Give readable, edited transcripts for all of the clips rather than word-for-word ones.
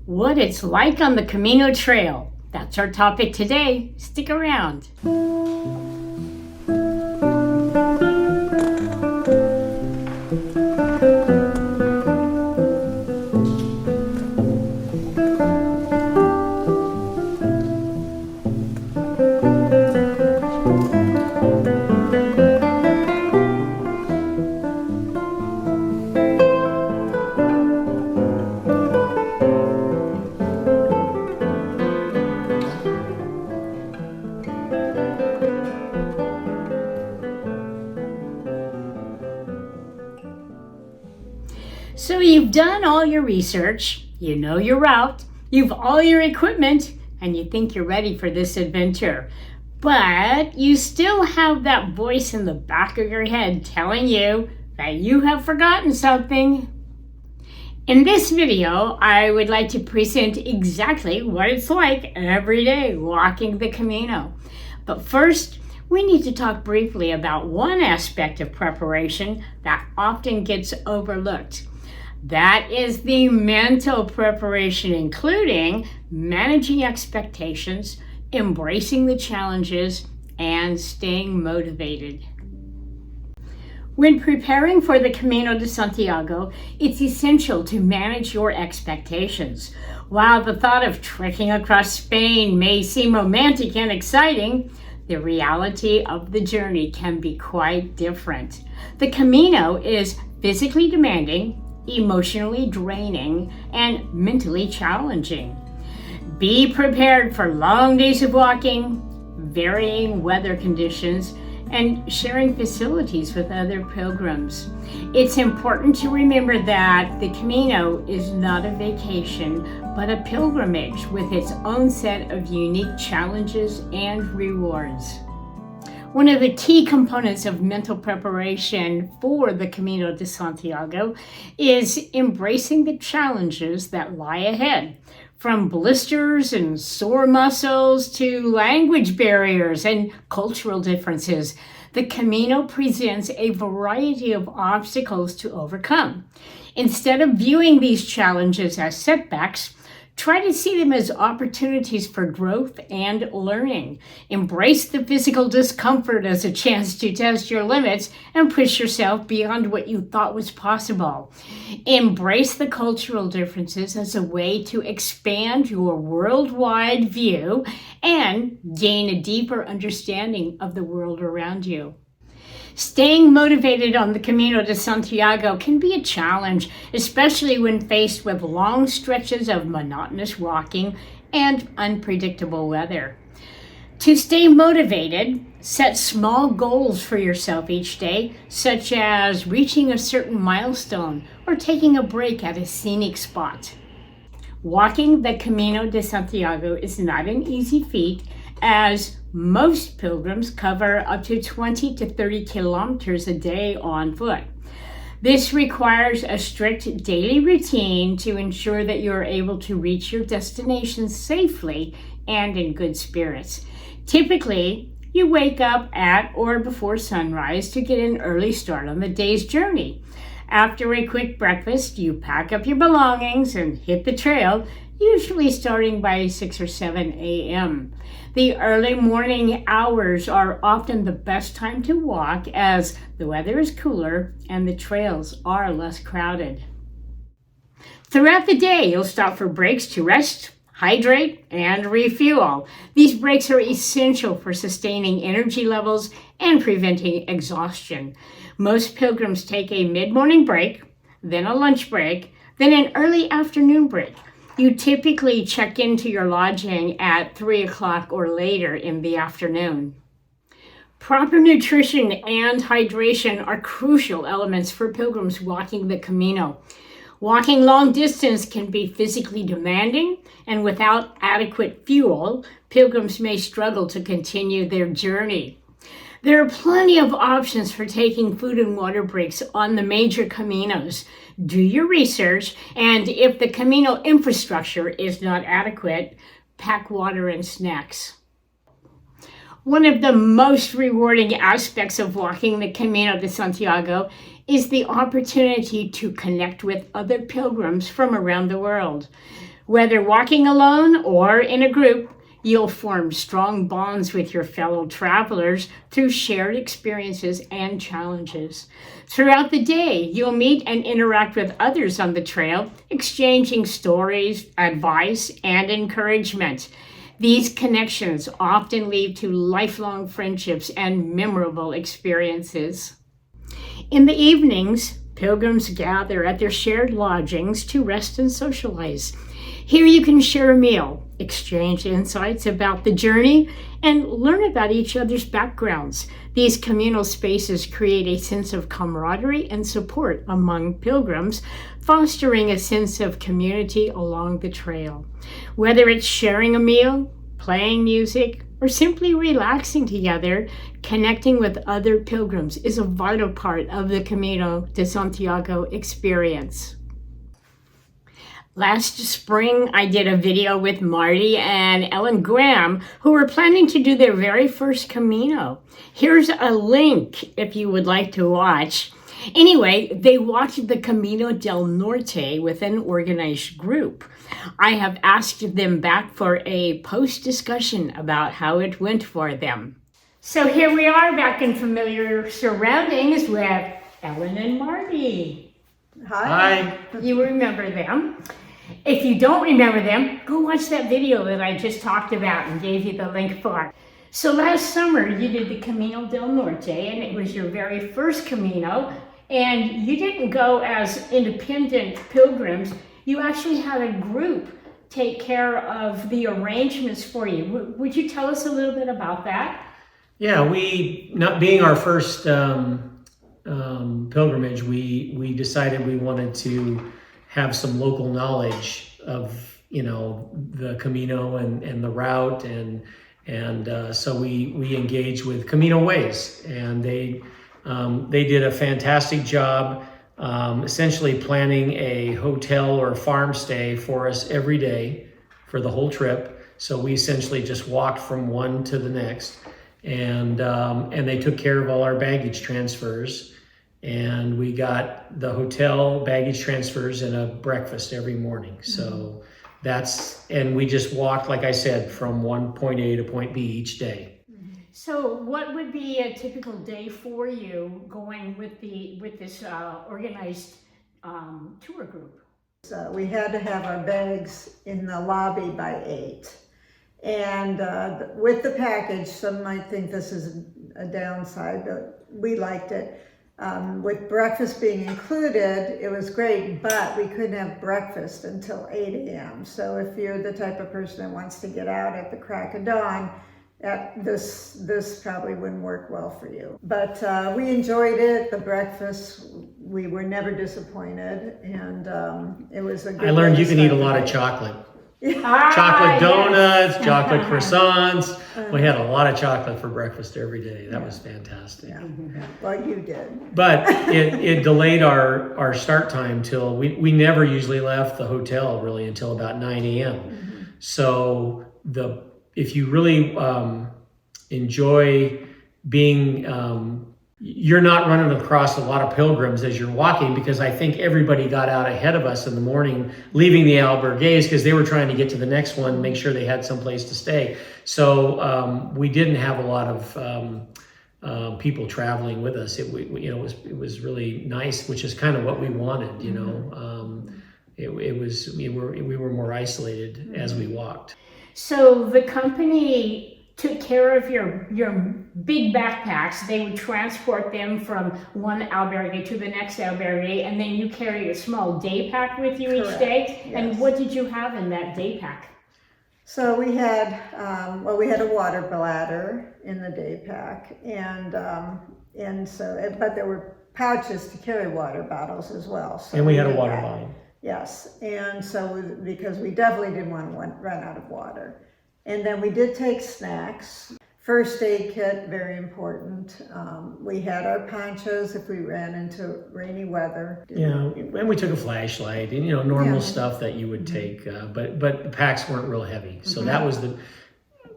What it's like on the Camino Trail. That's our topic today. Stick around. So you've done all your research, you know your route, you've all your equipment, and you think you're ready for this adventure. But you still have that voice in the back of your head telling you that you have forgotten something. In this video, I would like to present exactly what it's like every day walking the Camino. But first, we need to talk briefly about one aspect of preparation that often gets overlooked. That is the mental preparation, including managing expectations, embracing the challenges, and staying motivated. When preparing for the Camino de Santiago, it's essential to manage your expectations. While the thought of trekking across Spain may seem romantic and exciting, the reality of the journey can be quite different. The Camino is physically demanding, emotionally draining, and mentally challenging. Be prepared for long days of walking, varying weather conditions, and sharing facilities with other pilgrims. It's important to remember that the Camino is not a vacation, but a pilgrimage with its own set of unique challenges and rewards. One of the key components of mental preparation for the Camino de Santiago is embracing the challenges that lie ahead, from blisters and sore muscles to language barriers and cultural differences. The Camino presents a variety of obstacles to overcome. Instead of viewing these challenges as setbacks, try to see them as opportunities for growth and learning. Embrace the physical discomfort as a chance to test your limits and push yourself beyond what you thought was possible. Embrace the cultural differences as a way to expand your worldwide view and gain a deeper understanding of the world around you. Staying motivated on the Camino de Santiago can be a challenge, especially when faced with long stretches of monotonous walking and unpredictable weather. To stay motivated, set small goals for yourself each day, such as reaching a certain milestone or taking a break at a scenic spot. Walking the Camino de Santiago is not an easy feat, as most pilgrims cover up to 20 to 30 kilometers a day on foot. This requires a strict daily routine to ensure that you're able to reach your destination safely and in good spirits. Typically, you wake up at or before sunrise to get an early start on the day's journey. After a quick breakfast, you pack up your belongings and hit the trail, usually starting by 6 or 7 a.m. The early morning hours are often the best time to walk, as the weather is cooler and the trails are less crowded. Throughout the day, you'll stop for breaks to rest, hydrate, and refuel. These breaks are essential for sustaining energy levels and preventing exhaustion. Most pilgrims take a mid-morning break, then a lunch break, then an early afternoon break. You typically check into your lodging at 3 o'clock or later in the afternoon. Proper nutrition and hydration are crucial elements for pilgrims walking the Camino. Walking long distance can be physically demanding, and without adequate fuel, pilgrims may struggle to continue their journey. There are plenty of options for taking food and water breaks on the major Caminos. Do your research, and if the Camino infrastructure is not adequate, pack water and snacks. One of the most rewarding aspects of walking the Camino de Santiago is the opportunity to connect with other pilgrims from around the world. Whether walking alone or in a group, you'll form strong bonds with your fellow travelers through shared experiences and challenges. Throughout the day, you'll meet and interact with others on the trail, exchanging stories, advice, and encouragement. These connections often lead to lifelong friendships and memorable experiences. In the evenings, pilgrims gather at their shared lodgings to rest and socialize. Here you can share a meal, exchange insights about the journey, and learn about each other's backgrounds. These communal spaces create a sense of camaraderie and support among pilgrims, fostering a sense of community along the trail. Whether it's sharing a meal, playing music, or simply relaxing together, connecting with other pilgrims is a vital part of the Camino de Santiago experience. Last spring, I did a video with Marty and Ellen Graham, who were planning to do their very first Camino. Here's a link if you would like to watch. Anyway, they walked the Camino del Norte with an organized group. I have asked them back for a post-discussion about how it went for them. So here we are back in familiar surroundings with Ellen and Marty. Hi. You remember them. If you don't remember them, go watch that video that I just talked about and gave you the link for. So last summer you did the Camino del Norte, and it was your very first Camino, and you didn't go as independent pilgrims. You actually had a group take care of the arrangements for you. Would you tell us a little bit about that? Yeah, we, not being our first pilgrimage, we decided we wanted to have some local knowledge of, the Camino and the route, and so we engaged with Camino Ways, and they did a fantastic job, essentially planning a hotel or farm stay for us every day for the whole trip. So we essentially just walked from one to the next, and they took care of all our baggage transfers. And we got the hotel baggage transfers and a breakfast every morning. So and we just walked, like I said, from one point A to point B each day. So what would be a typical day for you going with this organized tour group? So we had to have our bags in the lobby by 8. And with the package, some might think this is a downside, but we liked it. With breakfast being included, it was great, but we couldn't have breakfast until 8 a.m. So if you're the type of person that wants to get out at the crack of dawn, this probably wouldn't work well for you. But we enjoyed it. The breakfast, we were never disappointed, and it was a good. I learned you can eat a lot of chocolate. Chocolate donuts, chocolate croissants. We had a lot of chocolate for breakfast every day. That was fantastic. Yeah. Well, you did. But it delayed our start time till we never usually left the hotel really until about 9 a.m. So if you really enjoy being you're not running across a lot of pilgrims as you're walking, because I think everybody got out ahead of us in the morning, leaving the albergues because they were trying to get to the next one, make sure they had some place to stay. So we didn't have a lot of people traveling with us. It was really nice, which is kind of what we wanted. We were more isolated as we walked. So the company took care of your big backpacks. They would transport them from one albergue to the next albergue, and then you carry a small day pack with you each day. Yes. And what did you have in that day pack? So we had we had a water bladder in the day pack, but there were pouches to carry water bottles as well. So and we had a water bottle. Yes, and so because we definitely didn't want to run out of water. And then we did take snacks. First aid kit, very important. We had our ponchos if we ran into rainy weather. Yeah, and we took a flashlight and normal stuff that you would take, but the packs weren't real heavy. So that was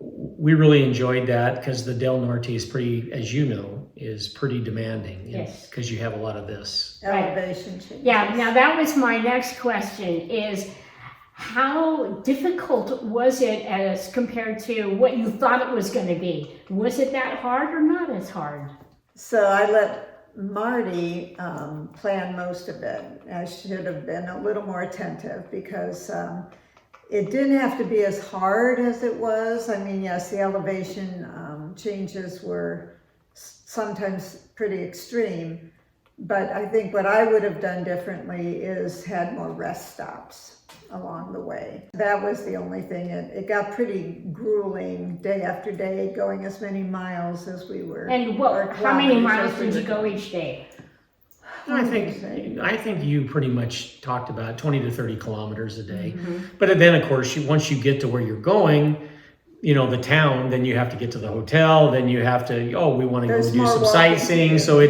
we really enjoyed that, because the Del Norte is pretty, as you know, is pretty demanding. Yes. Because you have a lot of this. Elevation changes. Yeah, now that was my next question is, How difficult was it as compared to what you thought it was going to be? Was it that hard or not as hard? So I let Marty plan most of it. I should have been a little more attentive because it didn't have to be as hard as it was. I mean, yes, the elevation changes were sometimes pretty extreme, but I think what I would have done differently is had more rest stops along the way. That was the only thing. It got pretty grueling day after day, going as many miles as we were. And how many miles did you go each day? I think you pretty much talked about 20 to 30 kilometers a day. But then, of course, once you get to where you're going, the town, then you have to get to the hotel, then you have to, we want to go do some sightseeing. So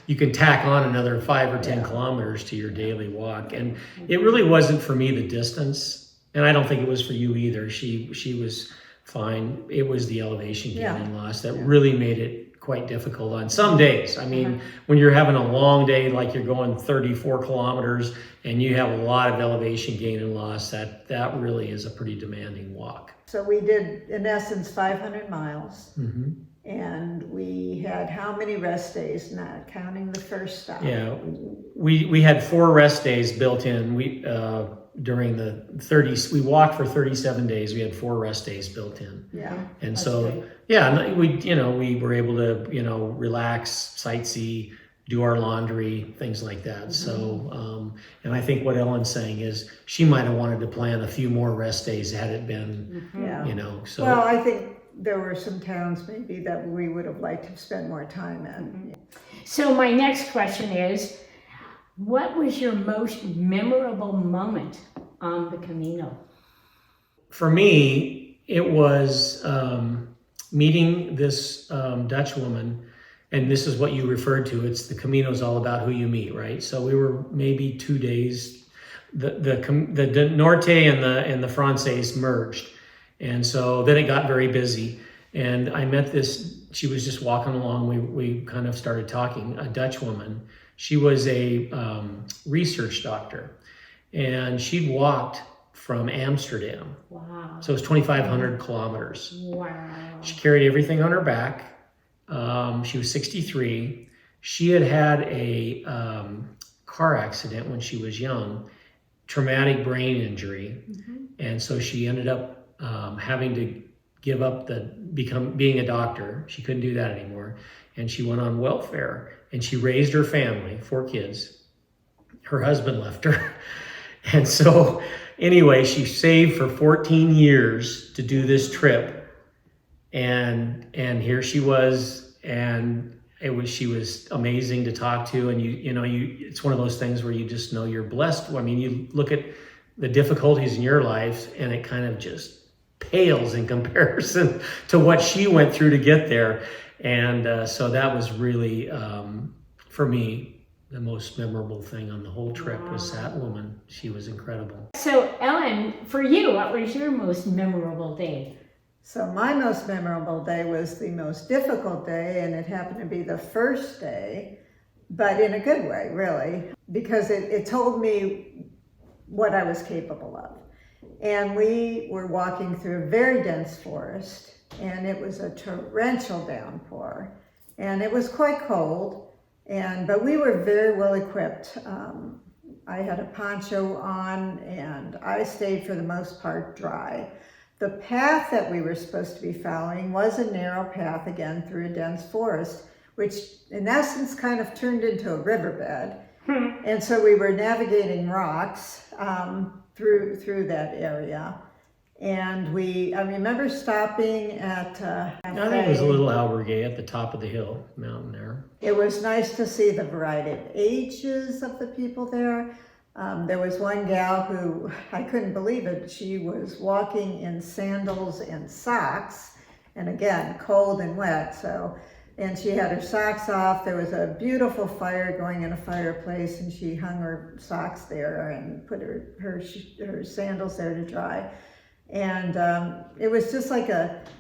you can tack on another 5 or 10 kilometers to your daily walk. And it really wasn't for me the distance. And I don't think it was for you either. She was fine. It was the elevation gain and loss that really made it quite difficult on some days. I mean, when you're having a long day, like you're going 34 kilometers and you have a lot of elevation gain and loss, that really is a pretty demanding walk. So we did, in essence, 500 miles. And we had how many rest days, not counting the first stop? Yeah, we had 4 rest days built in. We during the 30s, we walked for 37 days. We had 4 rest days built in. Yeah. And so, we were able to, relax, sightsee, do our laundry, things like that. So, and I think what Ellen's saying is she might have wanted to plan a few more rest days had it been, so. Well, I think there were some towns maybe that we would have liked to spend more time in. So my next question is, what was your most memorable moment on the Camino? For me, it was meeting this Dutch woman, and this is what you referred to. It's the Camino's all about who you meet, right? So we were maybe 2 days. The Norte and the Frances merged, and so then it got very busy. And I met this. She was just walking along. We kind of started talking. A Dutch woman. She was a research doctor, and she'd walked from Amsterdam. Wow. So it was 2,500 kilometers. Wow. She carried everything on her back. She was 63. She had a car accident when she was young, traumatic brain injury. And so she ended up having to give up being a doctor. She couldn't do that anymore. And she went on welfare, and she raised her family, 4 kids. Her husband left her. And so anyway, she saved for 14 years to do this trip. And here she was, and she was amazing to talk to. And it's one of those things where you just know you're blessed. I mean, you look at the difficulties in your life, and it kind of just pales in comparison to what she went through to get there. And so that was really, for me, the most memorable thing on the whole trip was that woman. She was incredible. So Ellen, for you, what was your most memorable day? So my most memorable day was the most difficult day, and it happened to be the first day, but in a good way, really, because it told me what I was capable of. And we were walking through a very dense forest, and it was a torrential downpour, and it was quite cold, but we were very well equipped. I had a poncho on, and I stayed for the most part dry. The path that we were supposed to be following was a narrow path, again, through a dense forest, which in essence kind of turned into a riverbed. And so we were navigating rocks through that area. And I remember stopping at I think it was a little albergue at the top of the mountain there. It was nice to see the variety of ages of the people there. There was one gal who, I couldn't believe it, she was walking in sandals and socks, and again, cold and wet, and she had her socks off. There was a beautiful fire going in a fireplace, and she hung her socks there and put her sandals there to dry. And it was just like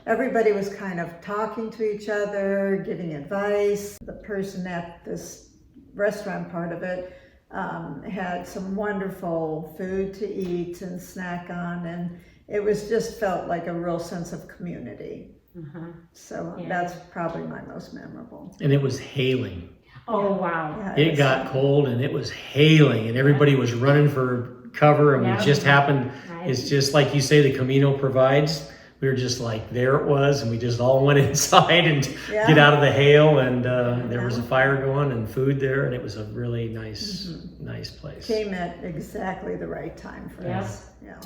everybody was kind of talking to each other, giving advice. The person at this restaurant part of it had some wonderful food to eat and snack on, and it was just felt like a real sense of community. So that's probably my most memorable. And it was hailing. Oh, wow. Yeah, It got cold and it was hailing and everybody was running for cover, and we just happened, it's just like you say, the Camino provides. We were just like, there it was, and we just all went inside and get out of the hail, and there was a fire going and food there, and it was a really nice place. Came at exactly the right time for us. Yeah.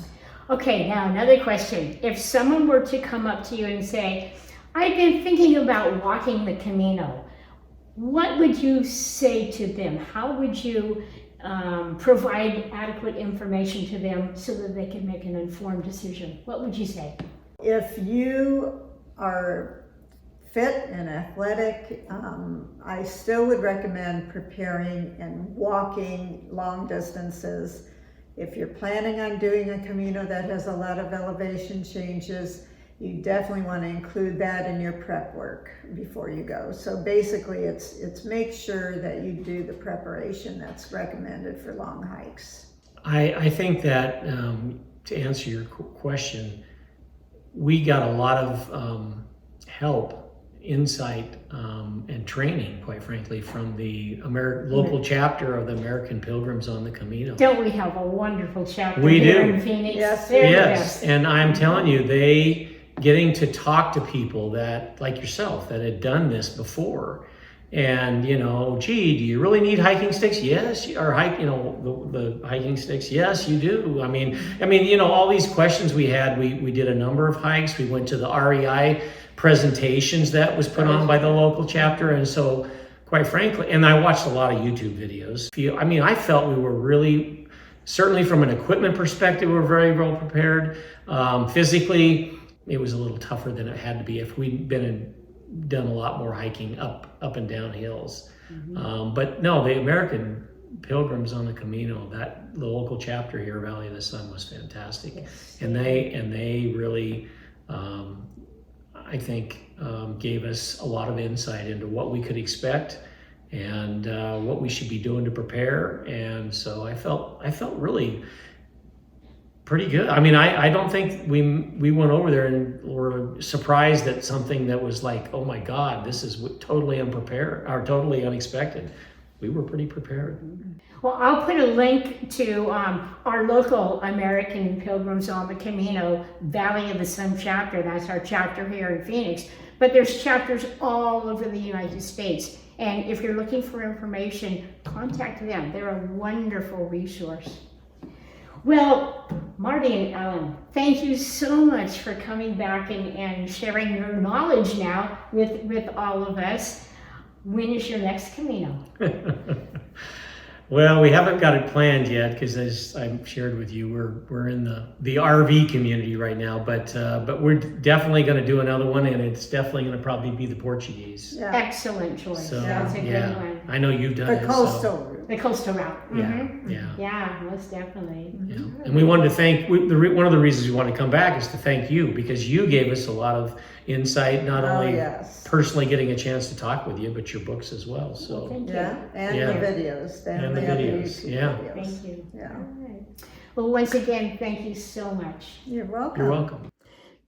Okay, now another question. If someone were to come up to you and say, I've been thinking about walking the Camino, what would you say to them? How would you provide adequate information to them so that they can make an informed decision? What would you say? If you are fit and athletic, I still would recommend preparing and walking long distances. If you're planning on doing a Camino that has a lot of elevation changes, you definitely want to include that in your prep work before you go. So basically it's make sure that you do the preparation that's recommended for long hikes. I think that to answer your question, we got a lot of help, insight, and training, quite frankly, from the local chapter of the American Pilgrims on the Camino. Don't we have a wonderful chapter We here do. in Phoenix? Yes. They're the Yes, best. and I'm telling you, getting to talk to people that, like yourself, that had done this before, and gee, do you really need hiking sticks? Yes, or the hiking sticks. Yes, you do. I mean, all these questions we had. We did a number of hikes. We went to the REI presentations that was put on by the local chapter, and so, quite frankly, and I watched a lot of YouTube videos. I felt we were really, certainly from an equipment perspective, we were very well prepared. Physically, it was a little tougher than it had to be if we'd done a lot more hiking up and down hills. But no, the American Pilgrims on the Camino, the local chapter here, Valley of the Sun, was fantastic. Yes. And they really, I think, gave us a lot of insight into what we could expect and what we should be doing to prepare. And so I felt really pretty good. I don't think we went over there and were surprised at something that was like, oh my God, this is totally unprepared or totally unexpected. We were pretty prepared. Well, I'll put a link to our local American Pilgrims on the Camino Valley of the Sun chapter. That's our chapter here in Phoenix. But there's chapters all over the United States. And if you're looking for information, contact them. They're a wonderful resource. Well, Marty and Ellen, thank you so much for coming back and sharing your knowledge now with all of us. When is your next Camino? Well, we haven't got it planned yet because, as I shared with you, we're in the RV community right now. But we're definitely going to do another one, and it's definitely going to probably be the Portuguese. Yeah. Excellent choice. So That's a good one. I know you've done The it. coastal route. The coastal route. Yeah. Yeah, most definitely. Yeah. And we wanted to thank, one of the reasons we want to come back is to thank you, because you gave us a lot of insight, not only yes. personally getting a chance to talk with you, but your books as well. So Thank you. Yeah, and Yeah. the videos. And the other videos, YouTube yeah. videos. Thank you. Yeah. All right. Well, once again, thank you so much. You're welcome. you're welcome.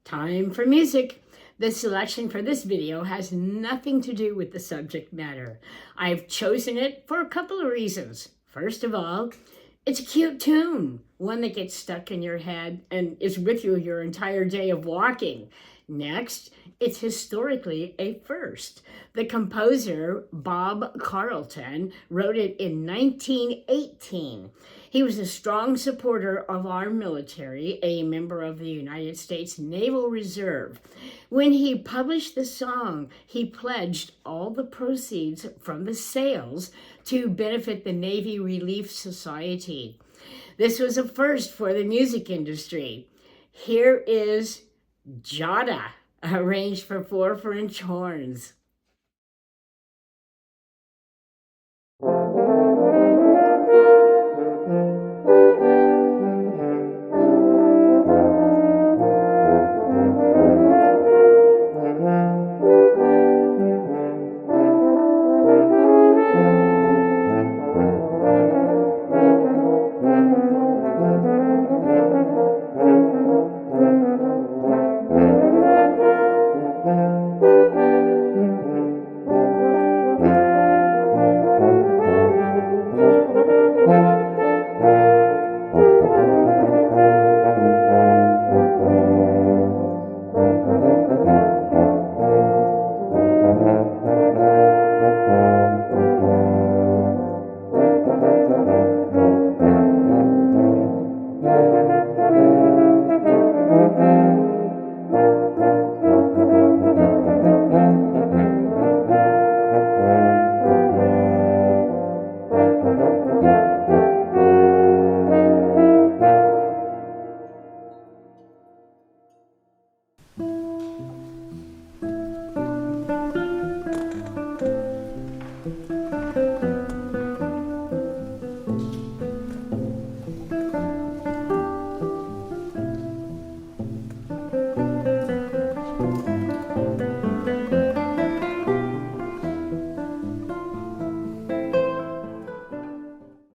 Time for music. The selection for this video has nothing to do with the subject matter. I've chosen it for a couple of reasons. First of all, it's a cute tune, one that gets stuck in your head and is with you your entire day of walking. Next, it's historically a first. The composer, Bob Carlton, wrote it in 1918. He was a strong supporter of our military, a member of the United States Naval Reserve. When he published the song, he pledged all the proceeds from the sales to benefit the Navy Relief Society. This was a first for the music industry. Here is Jada, arranged for 4 French horns.